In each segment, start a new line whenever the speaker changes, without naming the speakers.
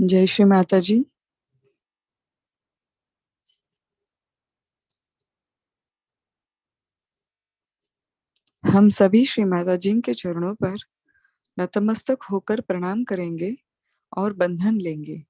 जय श्री माता जी। हम सभी श्री माता जी के चरणों पर नतमस्तक होकर प्रणाम करेंगे और बंधन लेंगे।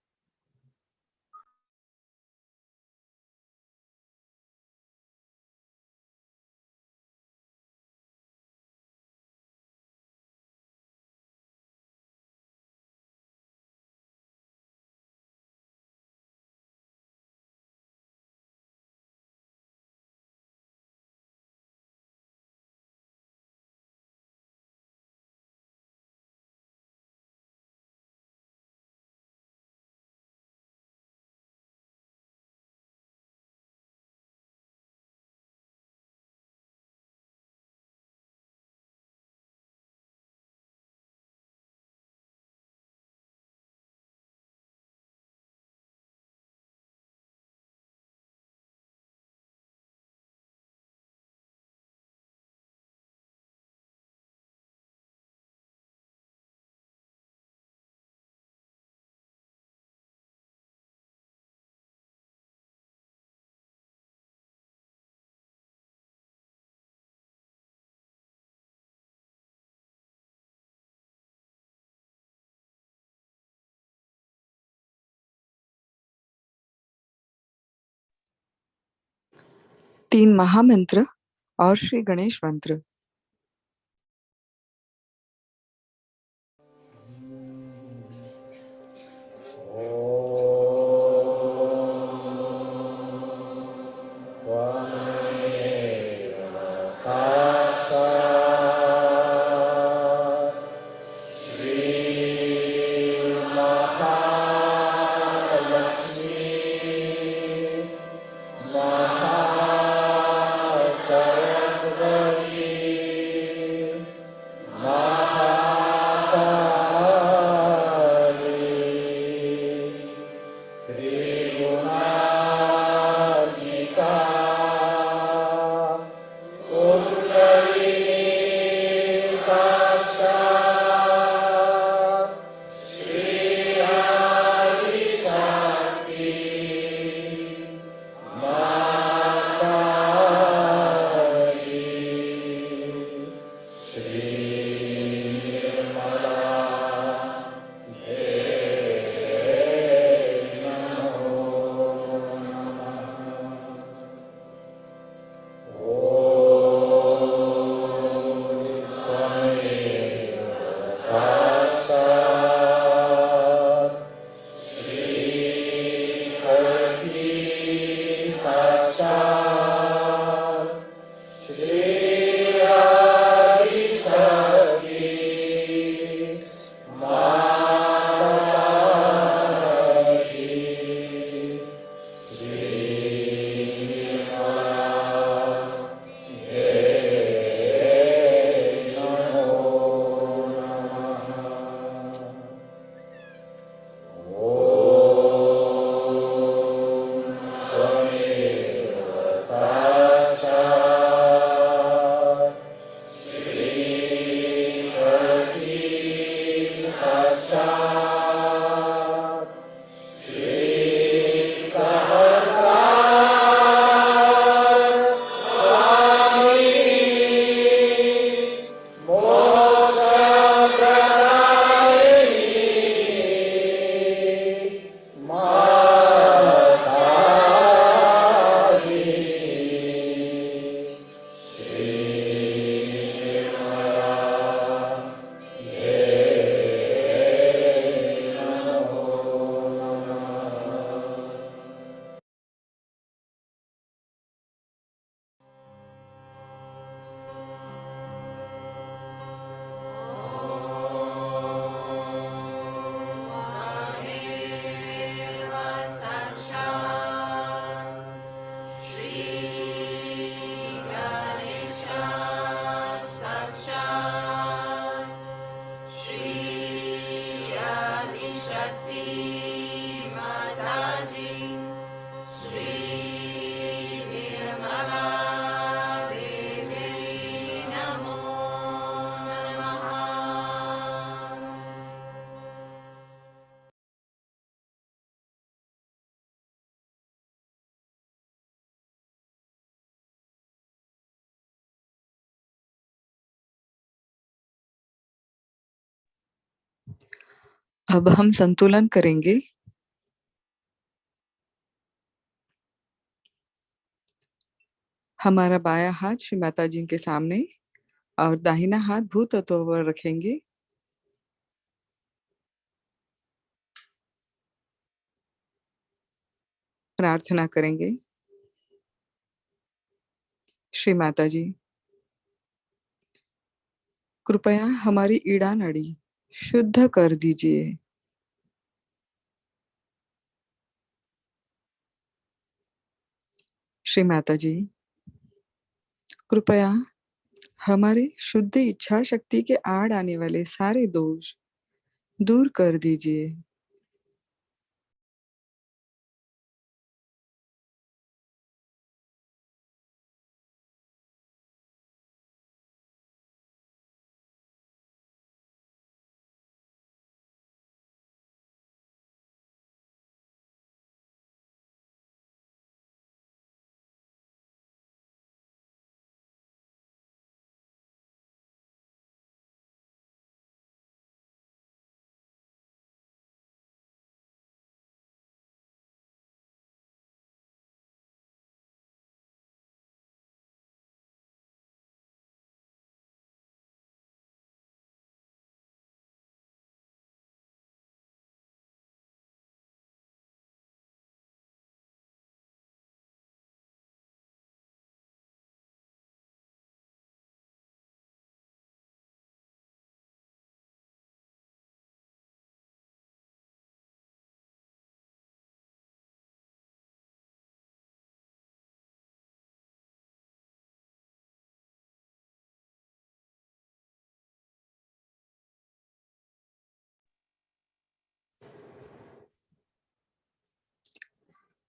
तीन महामंत्र और श्री गणेश मंत्र। अब हम संतुलन करेंगे। हमारा बायां हाथ श्री माता जी के सामने और दाहिना हाथ भूतत्व पर रखेंगे। प्रार्थना करेंगे। श्री माता जी, कृपया हमारी इड़ा नाड़ी शुद्ध कर दीजिए। श्री माता जी, कृपया हमारे शुद्ध इच्छा शक्ति के आड़ आने वाले सारे दोष दूर कर दीजिए।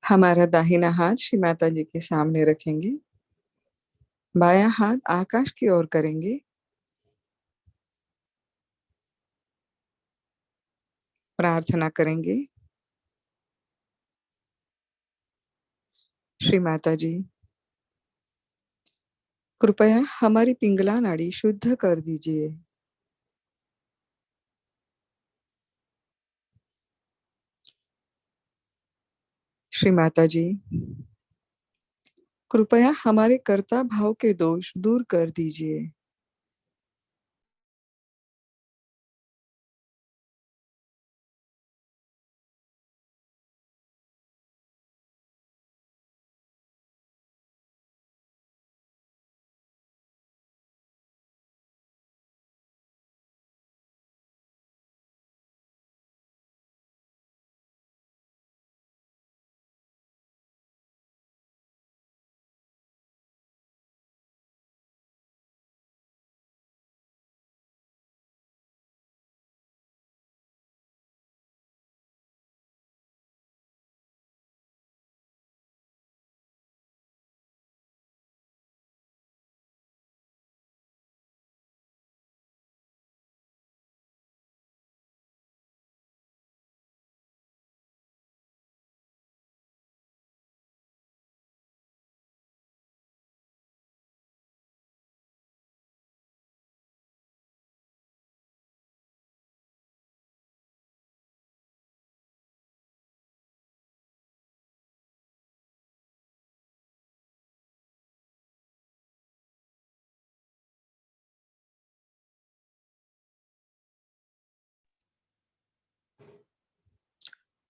हमारा दाहिना हाथ श्री माता जी के सामने रखेंगे। बायां हाथ आकाश की ओर करेंगे। प्रार्थना करेंगे। श्री माता जी, कृपया हमारी पिंगला नाड़ी शुद्ध कर दीजिए। श्री माता जी, कृपया हमारे कर्ता भाव के दोष दूर कर दीजिए।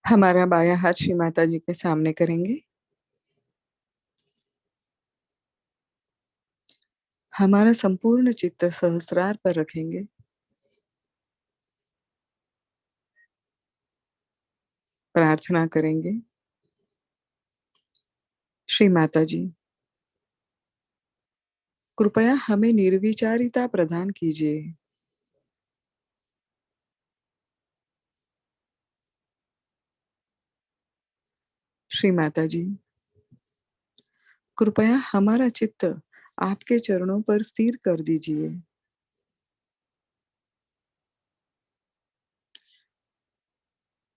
हमारा बायां हाथ श्री माता जी के सामने करेंगे। हमारा संपूर्ण चित्त सहस्रार पर रखेंगे। प्रार्थना करेंगे। श्री माता जी, कृपया हमें निर्विचारिता प्रदान कीजिए। श्री माता जी, कृपया हमारा चित्त आपके चरणों पर स्थिर कर दीजिए।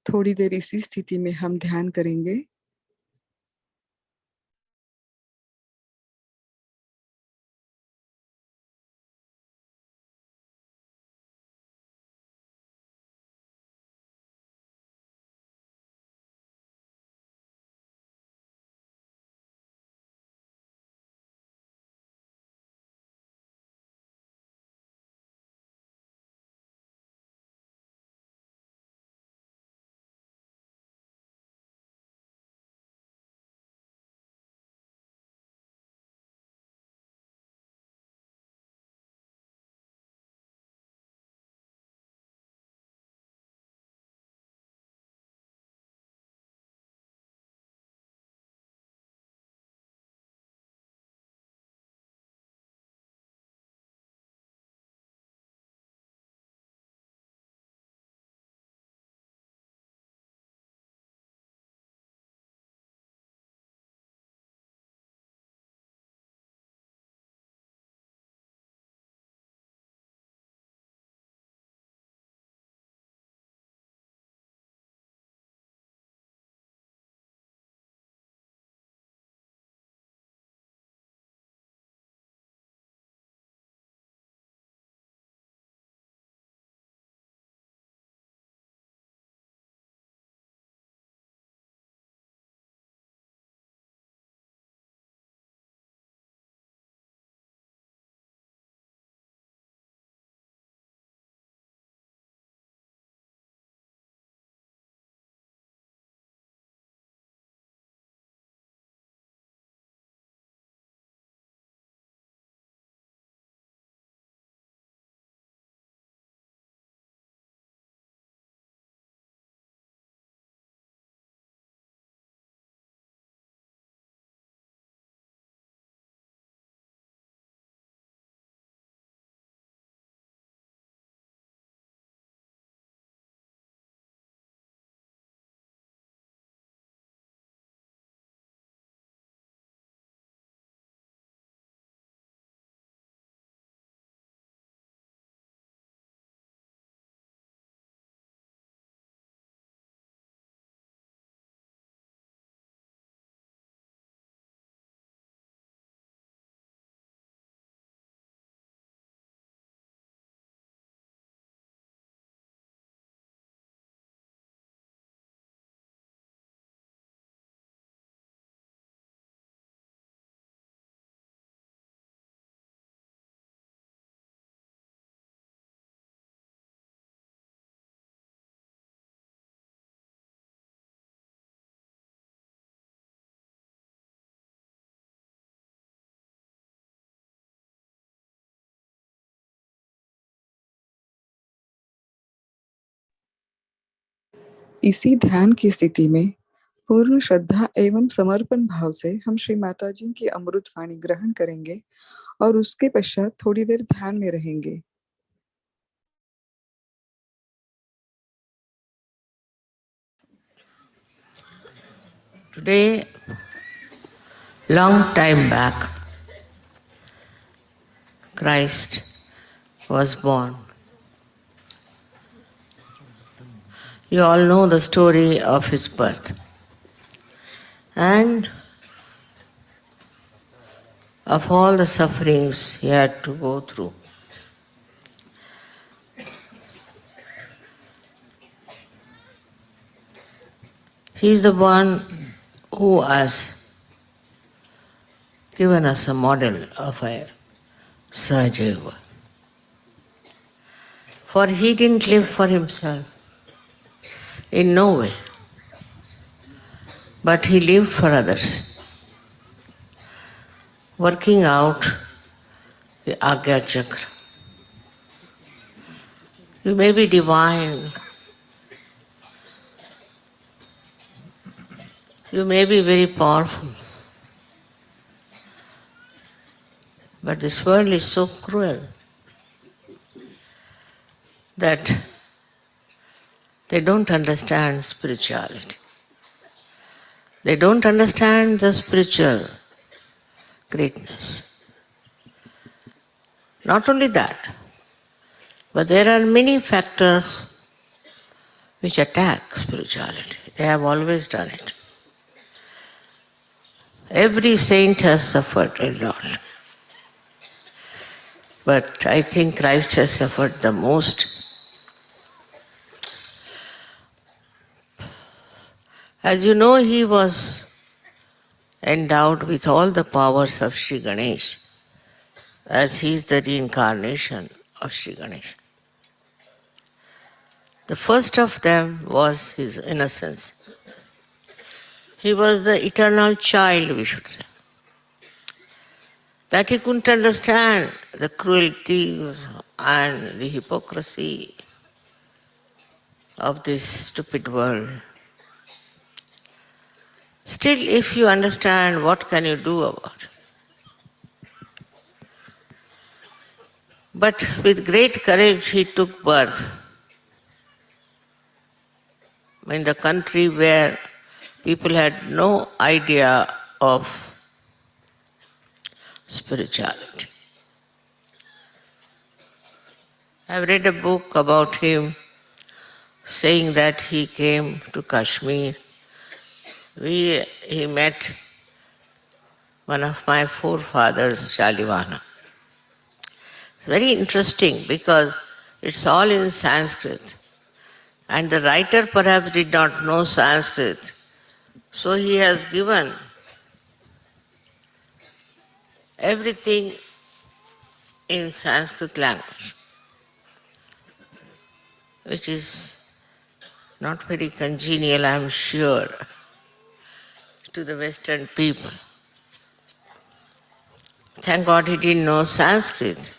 थोड़ी देर इसी स्थिति में हम ध्यान करेंगे। इसी ध्यान की स्थिति में पूर्ण श्रद्धा एवं समर्पण भाव से हम श्री माता जी की अमृत वाणी ग्रहण करेंगे और उसके पश्चात थोड़ी देर ध्यान में रहेंगे।
Today, long time back, Christ was born. You all know the story of his birth and of all the sufferings he had to go through. He is the one who has given us a model of a Sahaja. For he didn't live for himself, in no way, but he lived for others, working out the Agya Chakra. You may be divine, you may be very powerful, but this world is so cruel that they don't understand spirituality. They don't understand the spiritual greatness. Not only that, but there are many factors which attack spirituality. They have always done it. Every saint has suffered a lot. But I think Christ has suffered the most. As you know, he was endowed with all the powers of Sri Ganesh, as he is the reincarnation of Sri Ganesh. The first of them was his innocence. He was the eternal child, we should say. That he couldn't understand the cruelties and the hypocrisy of this stupid world. Still, if you understand, what can you do about it? But with great courage, he took birth in the country where people had no idea of spirituality. I've read a book about him saying that he came to Kashmir. He met one of my forefathers, Shalivana. It's very interesting because it's all in Sanskrit. And the writer perhaps did not know Sanskrit. So he has given everything in Sanskrit language, which is not very congenial, I'm sure, to the Western people. Thank God he didn't know Sanskrit.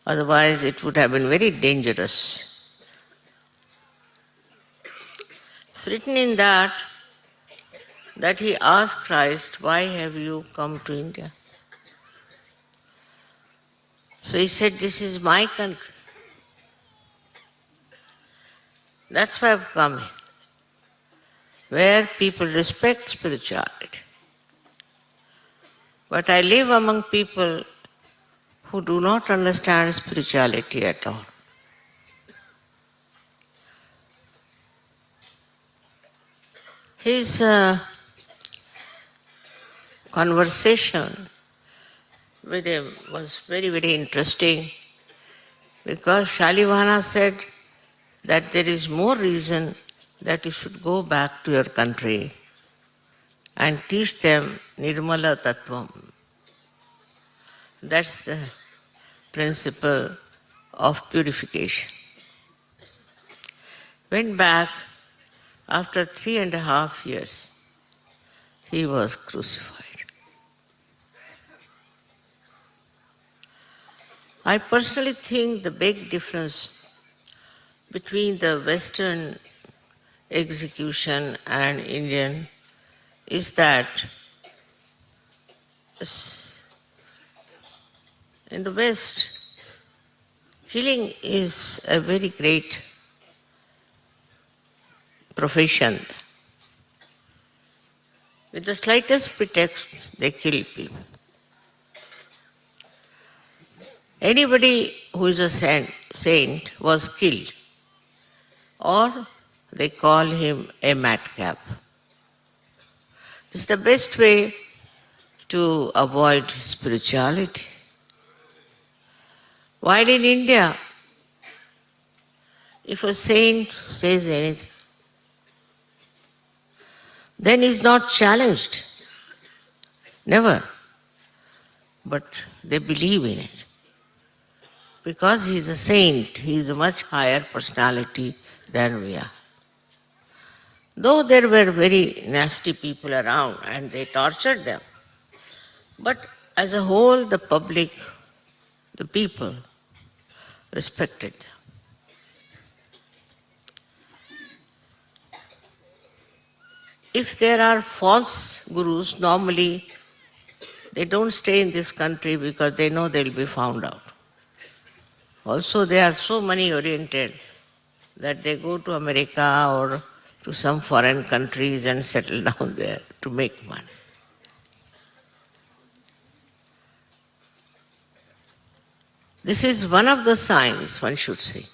Otherwise it would have been very dangerous. It's written in that he asked Christ, why have you come to India? So he said, this is my country. That's why I've come here, where people respect spirituality. But I live among people who do not understand spirituality at all. His conversation with him was very, very interesting because Shalivana said that there is more reason that you should go back to your country and teach them Nirmala Tattvam. That's the principle of purification. Went back, after 3.5 years, he was crucified. I personally think the big difference between the Western execution and Indian is that in the West, killing is a very great profession. With the slightest pretext, they kill people. Anybody who is a saint was killed, or they call him a madcap. This is the best way to avoid spirituality. While in India, if a saint says anything, then he's not challenged. Never. But they believe in it. Because he's a saint, he's a much higher personality than we are. Though there were very nasty people around and they tortured them, but as a whole, the public, the people, respected them. If there are false gurus, normally they don't stay in this country because they know they'll be found out. Also, they are so money oriented that they go to America or to some foreign countries and settle down there to make money. This is one of the signs, one should say.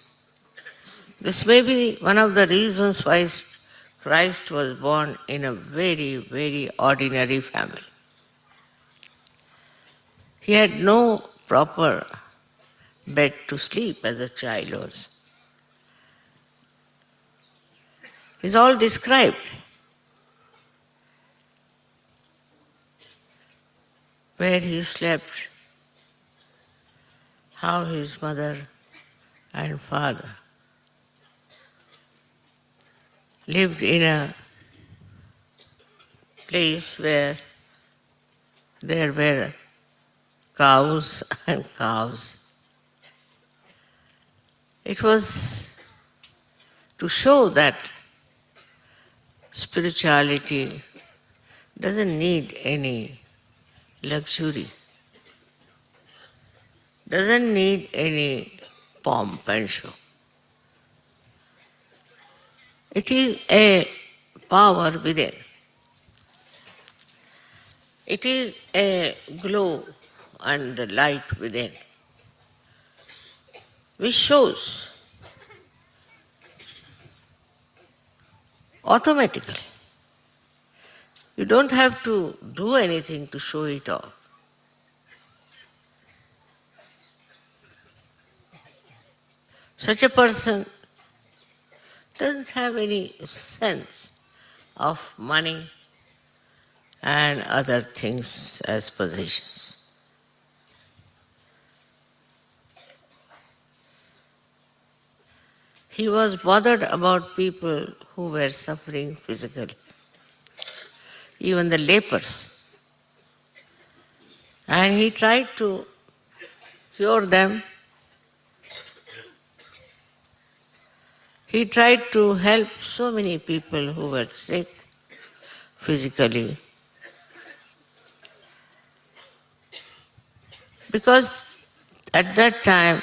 This may be one of the reasons why Christ was born in a very, very ordinary family. He had no proper bed to sleep as a child was. It's all described. Where he slept, how his mother and father lived in a place where there were cows and calves. It was to show that spirituality doesn't need any luxury, doesn't need any pomp and show. It is a power within. It is a glow and light within, which shows automatically. You don't have to do anything to show it off. Such a person doesn't have any sense of money and other things as possessions. He was bothered about people who were suffering physically, even the lepers. And he tried to cure them. He tried to help so many people who were sick physically. Because at that time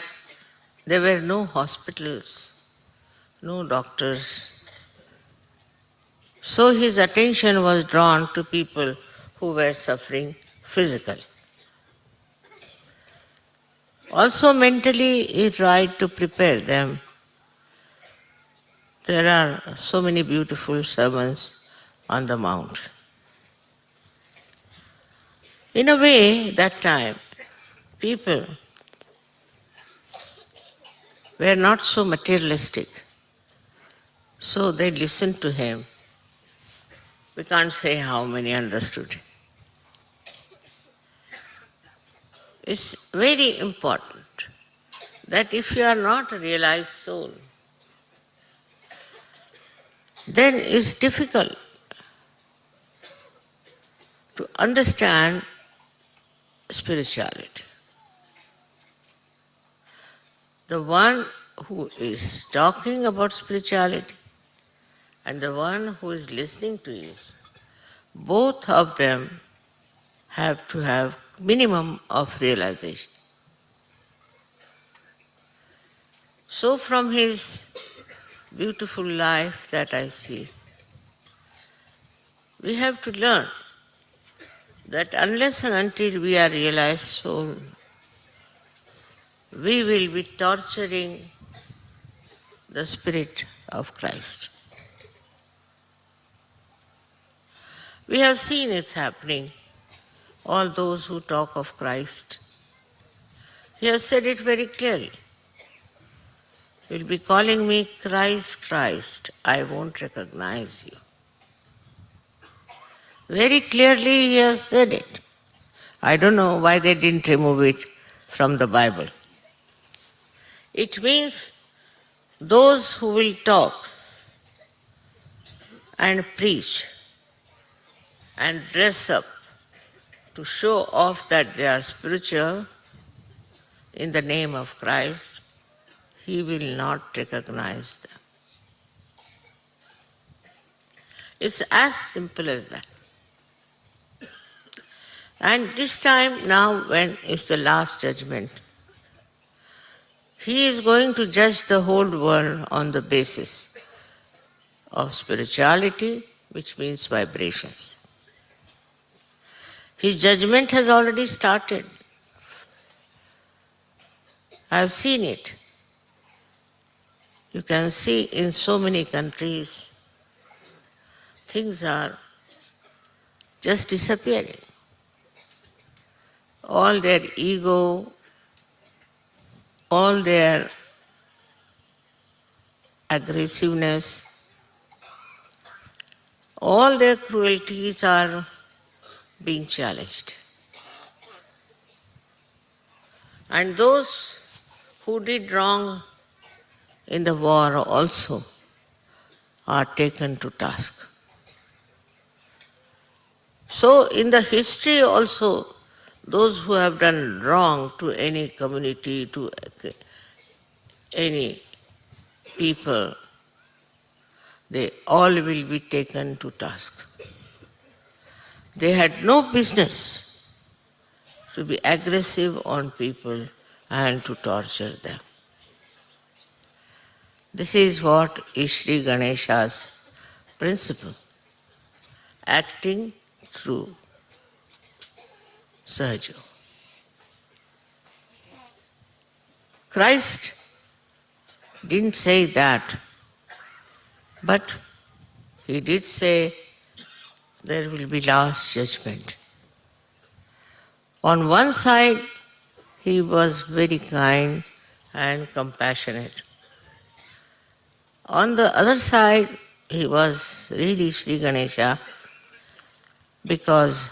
there were no hospitals, no doctors. So his attention was drawn to people who were suffering physically. Also mentally he tried to prepare them. There are so many beautiful sermons on the Mount. In a way, that time, people were not so materialistic. So they listened to him. We can't say how many understood. It's very important that if you are not a realized soul, then it's difficult to understand spirituality. The one who is talking about spirituality and the one who is listening to is, both of them have to have minimum of realization. So from his beautiful life that I see, we have to learn that unless and until we are realized soul, we will be torturing the spirit of Christ. We have seen it's happening. All those who talk of Christ, he has said it very clearly. You'll be calling me Christ, Christ. I won't recognize you. Very clearly he has said it. I don't know why they didn't remove it from the Bible. It means those who will talk and preach and dress up to show off that they are spiritual in the name of Christ, he will not recognize them. It's as simple as that. And this time now, when is the last judgment, he is going to judge the whole world on the basis of spirituality, which means vibrations. His judgment has already started. I have seen it. You can see in so many countries, things are just disappearing. All their ego, all their aggressiveness, all their cruelties are being challenged. And those who did wrong in the war also are taken to task. So in the history also, those who have done wrong to any community, to any people, they all will be taken to task. They had no business to be aggressive on people and to torture them. This is what is Sri Ganesha's principle, acting through Sahaja. Christ didn't say that, but he did say there will be last judgment. On one side, he was very kind and compassionate. On the other side, he was really Sri Ganesha because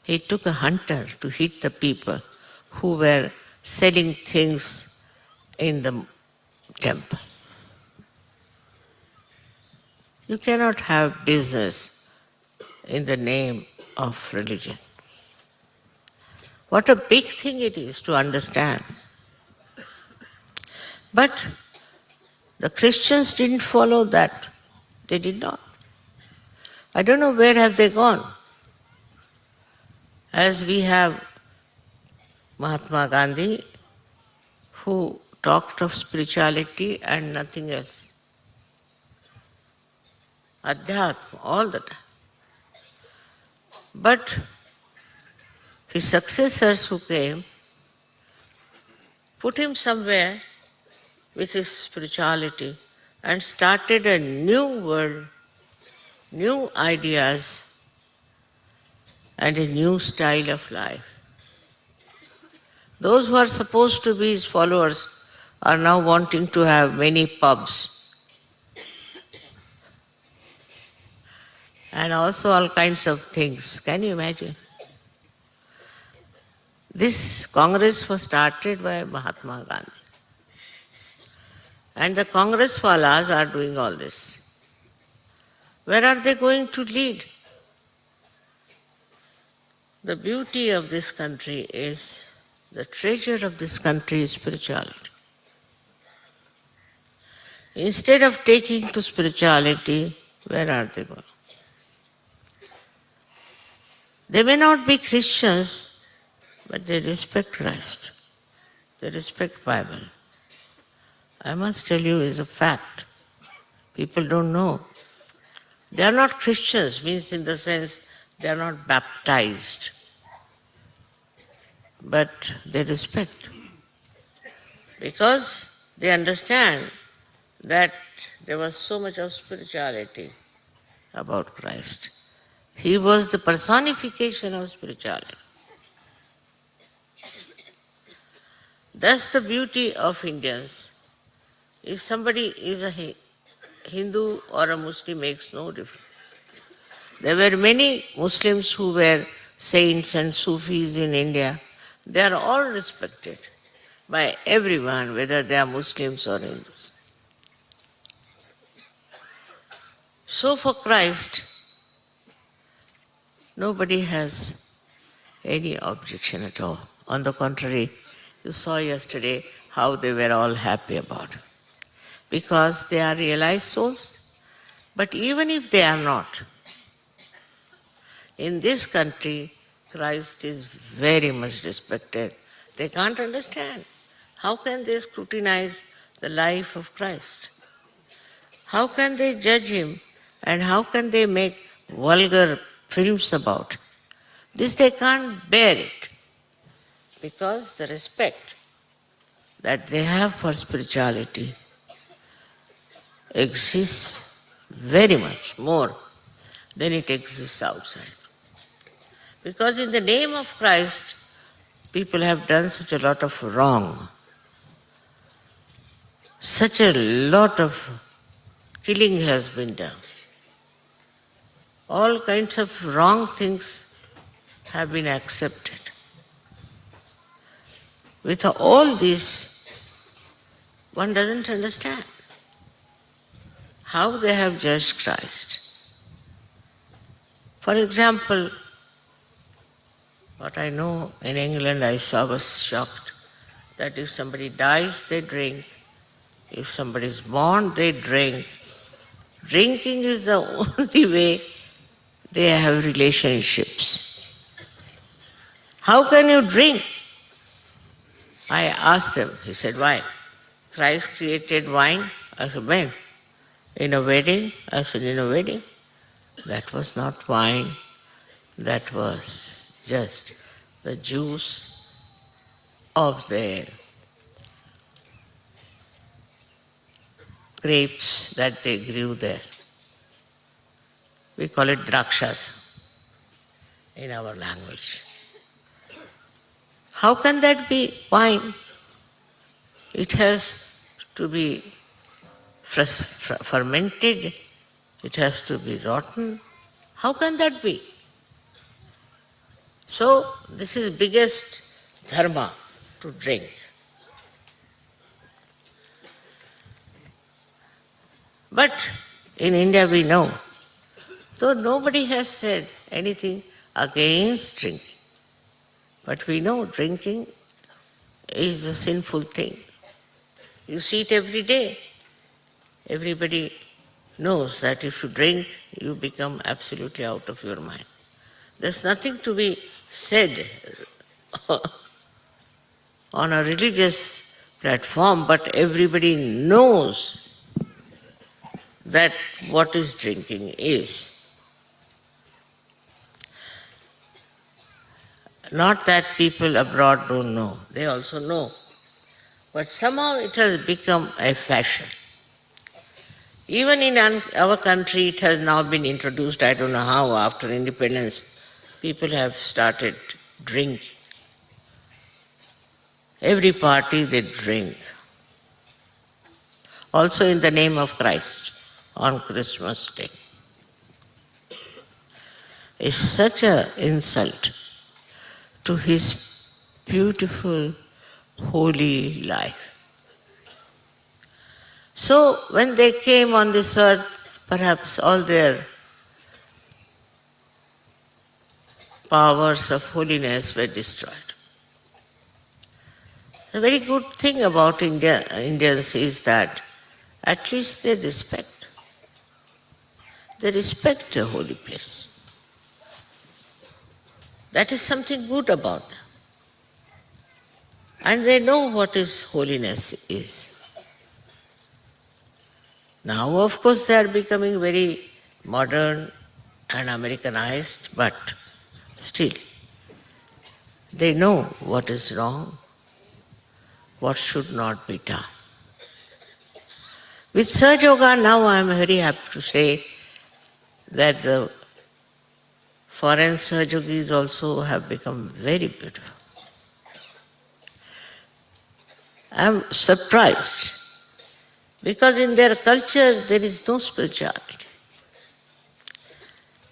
he took a hunter to hit the people who were selling things in the temple. You cannot have business in the name of religion. What a big thing it is to understand. But the Christians didn't follow that. They did not. I don't know where have they gone. As we have Mahatma Gandhi, who talked of spirituality and nothing else. Adhyatma, all the time. But his successors who came put him somewhere with his spirituality and started a new world, new ideas, and a new style of life. Those who are supposed to be his followers are now wanting to have many pubs and also all kinds of things. Can you imagine? This Congress was started by Mahatma Gandhi. And the Congress walas are doing all this. Where are they going to lead? The beauty of this country is, the treasure of this country is spirituality. Instead of taking to spirituality, where are they going? They may not be Christians, but they respect Christ. They respect Bible. I must tell you, is a fact. People don't know. They are not Christians, means in the sense they are not baptized, but they respect. Because they understand that there was so much of spirituality about Christ. He was the personification of spirituality. That's the beauty of Indians. If somebody is a Hindu or a Muslim, makes no difference. There were many Muslims who were saints and Sufis in India. They are all respected by everyone, whether they are Muslims or Hindus. So for Christ, nobody has any objection at all. On the contrary, you saw yesterday how they were all happy about it. Because they are realized souls. But even if they are not, in this country, Christ is very much respected. They can't understand. How can they scrutinize the life of Christ? How can they judge him? And how can they make vulgar films about it? This they can't bear it. Because the respect that they have for spirituality exists very much more than it exists outside. Because in the name of Christ, people have done such a lot of wrong, such a lot of killing has been done. All kinds of wrong things have been accepted. With all this, one doesn't understand how they have judged Christ. For example, what I know in England, I was shocked that if somebody dies, they drink. If somebody is born, they drink. Drinking is the only way they have relationships. How can you drink? I asked him. He said, why? Christ created wine. I said, when? In a wedding? I said, in a wedding? That was not wine. That was just the juice of their grapes that they grew there. We call it drakshas in our language. How can that be wine? It has to be fermented, it has to be rotten. How can that be? So, this is biggest dharma, to drink. But in India we know, though nobody has said anything against drinking, but we know drinking is a sinful thing. You see it every day. Everybody knows that if you drink, you become absolutely out of your mind. There's nothing to be said on a religious platform, but everybody knows that what is drinking is. Not that people abroad don't know, they also know. But somehow it has become a fashion. Even in our country it has now been introduced, I don't know how, after independence, people have started drinking. Every party they drink. Also in the name of Christ on Christmas Day. It's such an insult to his beautiful, holy life. So when they came on this earth, perhaps all their powers of holiness were destroyed. The very good thing about Indians is that at least they respect. They respect a holy place. That is something good about them. And they know what is holiness is. Now, of course, they are becoming very modern and Americanized, but still, they know what is wrong, what should not be done. With Sahaja Yoga, now I am very happy to say that the foreign Sahaja Yogis also have become very beautiful. I am surprised because in their culture there is no spirituality.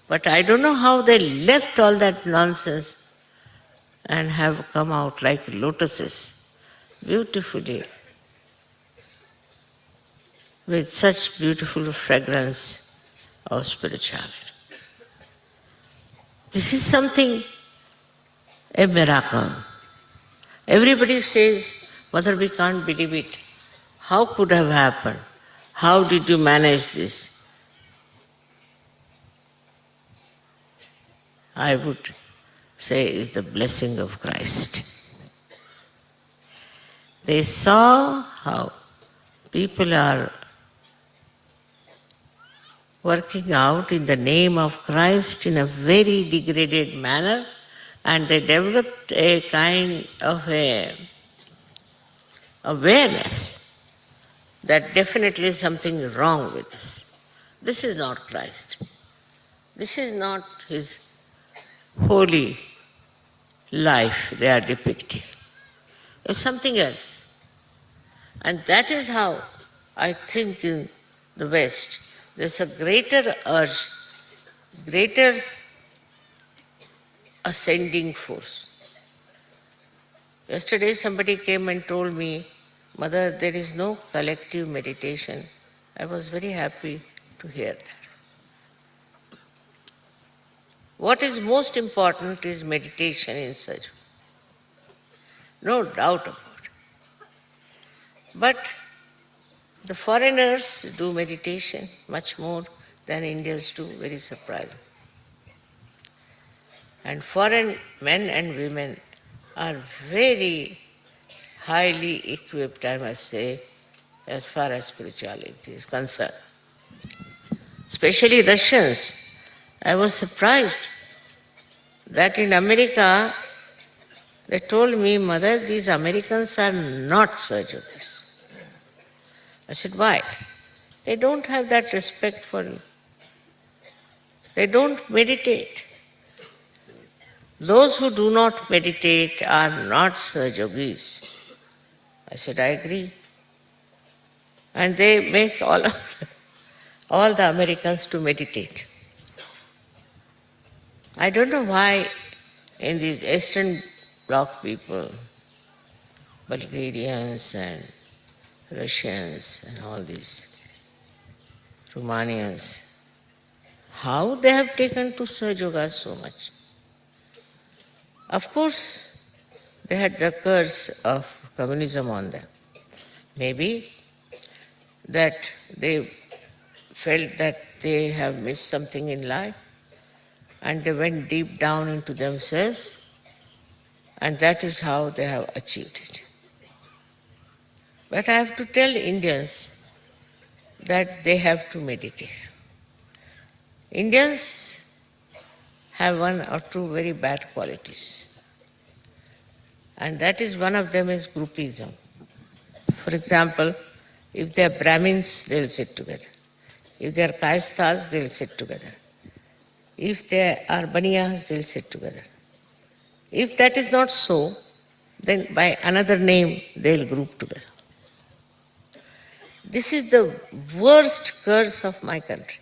But I don't know how they left all that nonsense and have come out like lotuses, beautifully, with such beautiful fragrance of spirituality. This is something, a miracle. Everybody says, Mother, we can't believe it. How could have happened? How did you manage this? I would say it's the blessing of Christ. They saw how people are working out in the name of Christ in a very degraded manner, and they developed a kind of a awareness that definitely something wrong with this. This is not Christ. This is not his holy life they are depicting. It's something else. And that is how I think in the West there's a greater urge, greater ascending force. Yesterday somebody came and told me, Mother, there is no collective meditation. I was very happy to hear that. What is most important is meditation in Sahaja. No doubt about it. But the foreigners do meditation much more than Indians do, very surprising. And foreign men and women are very highly equipped, I must say, as far as spirituality is concerned. Especially Russians. I was surprised that in America, they told me, Mother, these Americans are not surgeons. I said, why? They don't have that respect for you. They don't meditate. Those who do not meditate are not Sahajogis. I said, I agree. And they make all the Americans to meditate. I don't know why in these Eastern Bloc people, Bulgarians and Russians and all these Romanians, how they have taken to Sahaja Yoga so much. Of course, they had the curse of communism on them. Maybe that they felt that they have missed something in life and they went deep down into themselves, and that is how they have achieved it. But I have to tell Indians that they have to meditate. Indians have one or two very bad qualities, and that is one of them is groupism. For example, if they are Brahmins, they will sit together. If they are Kayasthas, they will sit together. If they are Baniyas, they will sit together. If that is not so, then by another name they will group together. This is the worst curse of my country.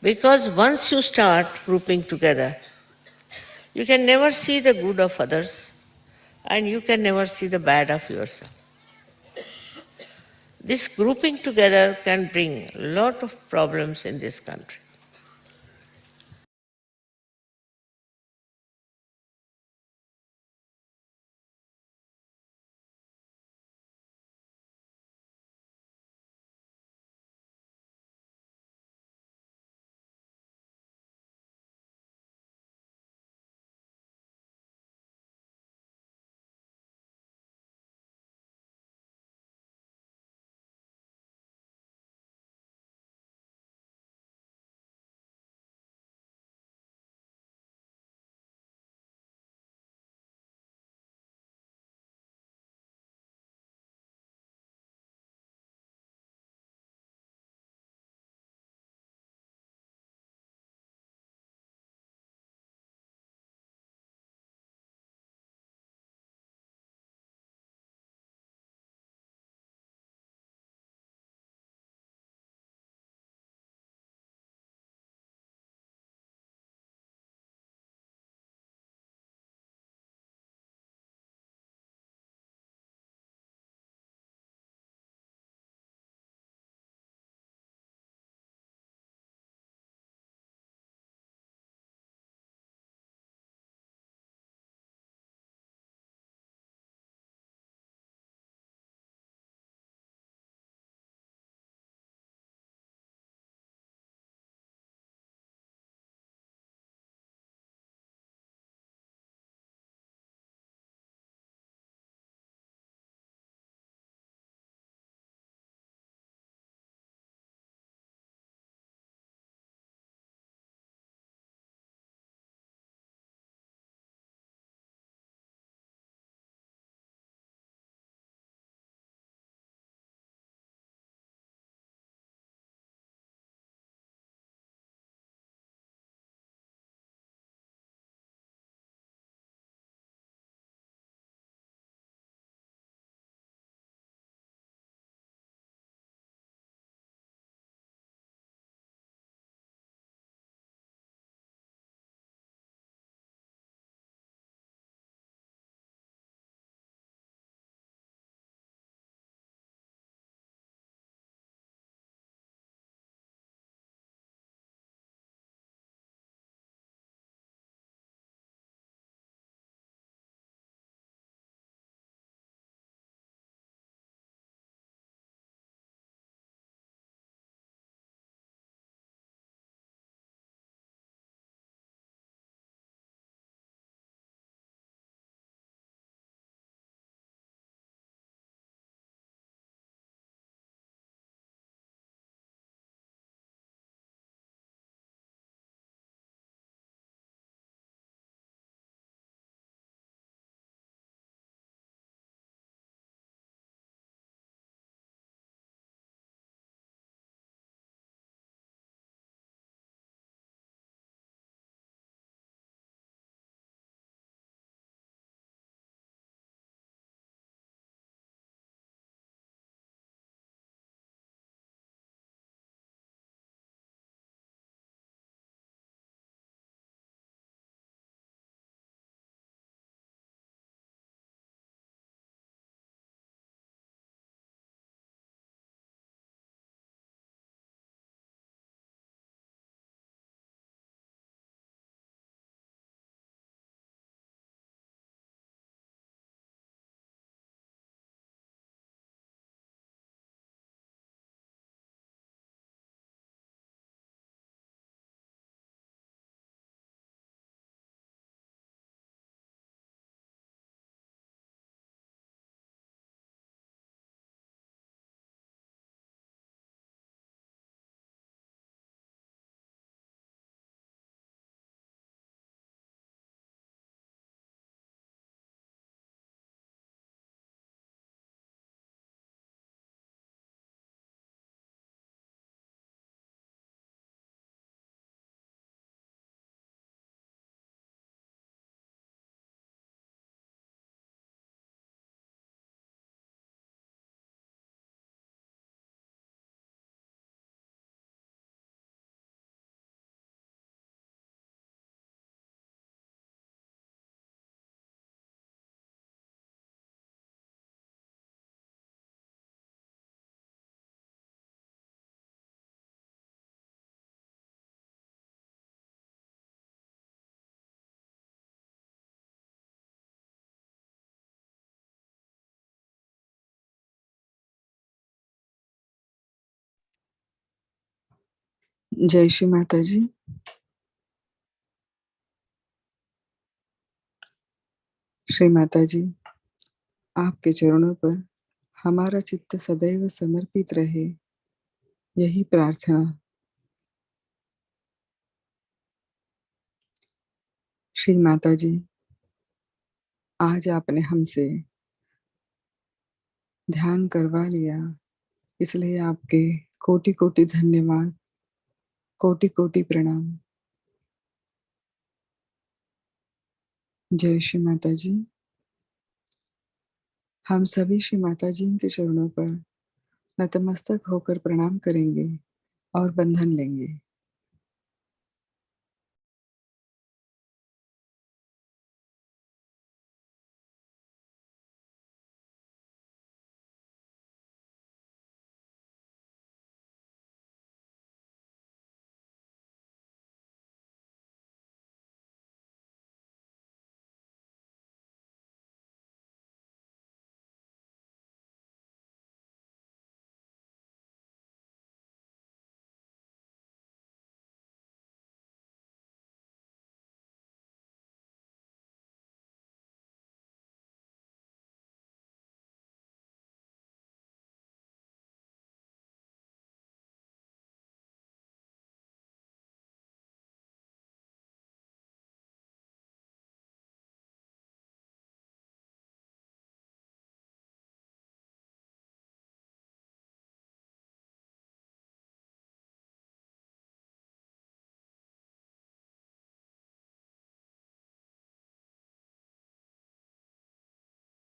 Because once you start grouping together, you can never see the good of others and you can never see the bad of yourself. This grouping together can bring a lot of problems in this country.
जय श्री माता जी। श्री माता जी, आपके चरणों पर हमारा चित्त सदैव समर्पित रहे, यही प्रार्थना। श्री माता जी, आज आपने हमसे ध्यान करवा लिया, इसलिए आपके कोटि कोटि धन्यवाद, कोटि कोटि प्रणाम। जय श्री माता जी। हम सभी श्री माता जी के चरणों पर नतमस्तक होकर प्रणाम करेंगे और बंधन लेंगे।